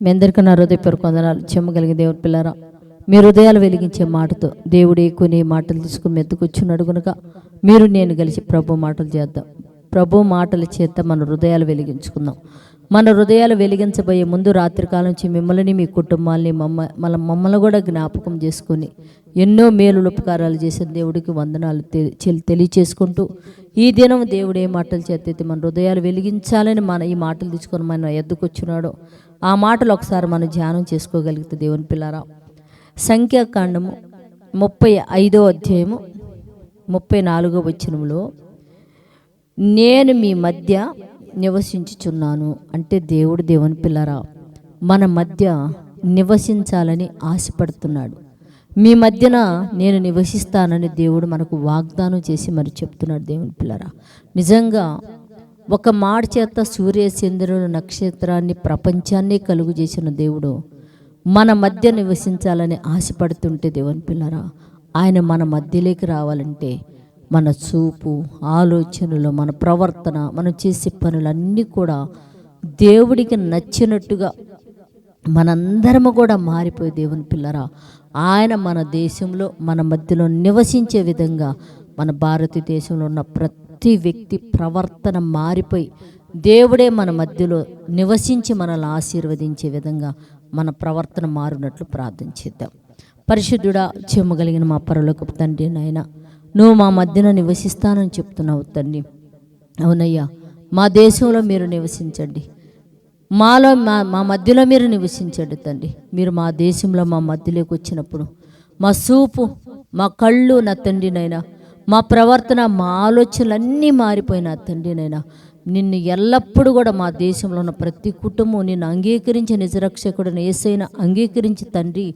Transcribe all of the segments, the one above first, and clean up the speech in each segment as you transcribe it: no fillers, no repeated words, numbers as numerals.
మీ అందరికీ నా హృదయపూర్వక వందనాలు. చెమ్మగలిగే దేవుని పిల్లారా, మీ హృదయాలు వెలిగించే మాటతో దేవుడే కొన్ని మాటలు తీసుకుని మెత్తుకొచ్చున్నాడు కనుక మీరు నేను కలిసి ప్రభు మాటలు చేద్దాం. ప్రభు మాటల చేత మన హృదయాలు వెలిగించుకుందాం. మన హృదయాలు వెలిగించబోయే ముందు రాత్రికాలం నుంచి మిమ్మల్ని, మీ కుటుంబాలని, మమ్మల్ని కూడా జ్ఞాపకం చేసుకొని ఎన్నో మేలు ఉపకారాలు చేసిన దేవుడికి వందనాలు తెలియచేసుకుంటూ, ఈ దినం దేవుడు ఏ మాటలు చేత మన హృదయాలు వెలిగించాలని ఈ మాటలు తీసుకొని మన ఎద్దుకొచ్చున్నాడో ఆ మాటలు ఒకసారి మనం ధ్యానం చేసుకోగలిగితే దేవుని పిల్లారా, సంఖ్యాకాండము 35వ అధ్యాయము 34వ వచనంలో నేను మీ మధ్య నివసించుచున్నాను అంటే దేవుని పిల్లారా మన మధ్య నివసించాలని ఆశపడుతున్నాడు. మీ మధ్యన నేను నివసిస్తానని దేవుడు మనకు వాగ్దానం చేసి మరి చెప్తున్నాడు. దేవుని పిల్లారా, నిజంగా ఒక మాట చేత సూర్య చంద్రుడు నక్షత్రాన్ని ప్రపంచాన్ని కలుగు చేసిన దేవుడు మన మధ్య నివసించాలని ఆశపడుతుంటే దేవుని పిల్లారా, ఆయన మన మధ్యలోకి రావాలంటే మన చూపు, ఆలోచనలు, మన ప్రవర్తన, మనం చేసే పనులన్నీ కూడా దేవుడికి నచ్చినట్టుగా మనందరము కూడా మారిపోయి దేవుని పిల్లరా ఆయన మన దేశంలో మన మధ్యలో నివసించే విధంగా మన భారతదేశంలో ఉన్న ప్రతి వ్యక్తి ప్రవర్తన మారిపోయి దేవుడే మన మధ్యలో నివసించి మనల్ని ఆశీర్వదించే విధంగా మన ప్రవర్తన మారినట్లు ప్రార్థన చేద్దాం. పరిశుద్ధుడా, చెమ్మగలిగిన మా పరలోకపు తండ్రి, నాయన నువ్వు మా మధ్యన నివసిస్తానని చెప్తున్నావు తండ్రి. అవునయ్యా, మా దేశంలో మీరు నివసించండి, మా మధ్యలో మీరు నివసించండి తండ్రి. మీరు మా దేశంలో మా మధ్యలోకి వచ్చినప్పుడు మా చూపు, మా కళ్ళు నా తండ్రినైనా, మా ప్రవర్తన, మా ఆలోచనలన్నీ మారిపోయిన తండ్రినైనా, నిన్ను ఎల్లప్పుడూ కూడా మా దేశంలో ఉన్న ప్రతి కుటుంబం నిన్ను అంగీకరించి నిజరక్షకుడిని యేసయ్యను అంగీకరించి తండ్రి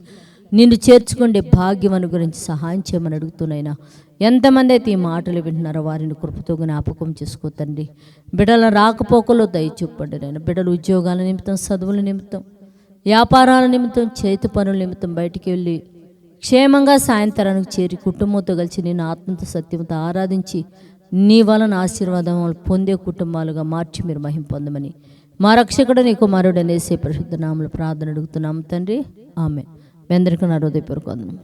నిన్ను చేర్చుకుండే భాగ్యం గురించి సహాయం చేయమని అడుగుతున్నాయినా. ఎంతమంది అయితే ఈ మాటలు వింటున్నారో వారిని కృపతో జ్ఞాపకం చేసుకో తండ్రి. బిడ్డల రాకపోకలో దయచూపండి నాయన. బిడ్డలు ఉద్యోగాల నిమిత్తం, చదువుల నిమిత్తం, వ్యాపారాల నిమిత్తం, చేతి పనుల నిమిత్తం బయటికి వెళ్ళి క్షేమంగా సాయంత్రానికి చేరి కుటుంబంతో కలిసి నేను ఆత్మతో సత్యంతో ఆరాధించి నీ వలన ఆశీర్వాదం పొందే కుటుంబాలుగా మార్చి మీరు మహిమ పొందమని మా రక్షకుడు నీ కుమారుడు అనేసే పరిశుద్ధ నామములో ప్రార్థన అడుగుతున్నాము తండ్రి. ఆమెన్. మీ అందరికీ నా హృదయపూర్వక వందనాలు.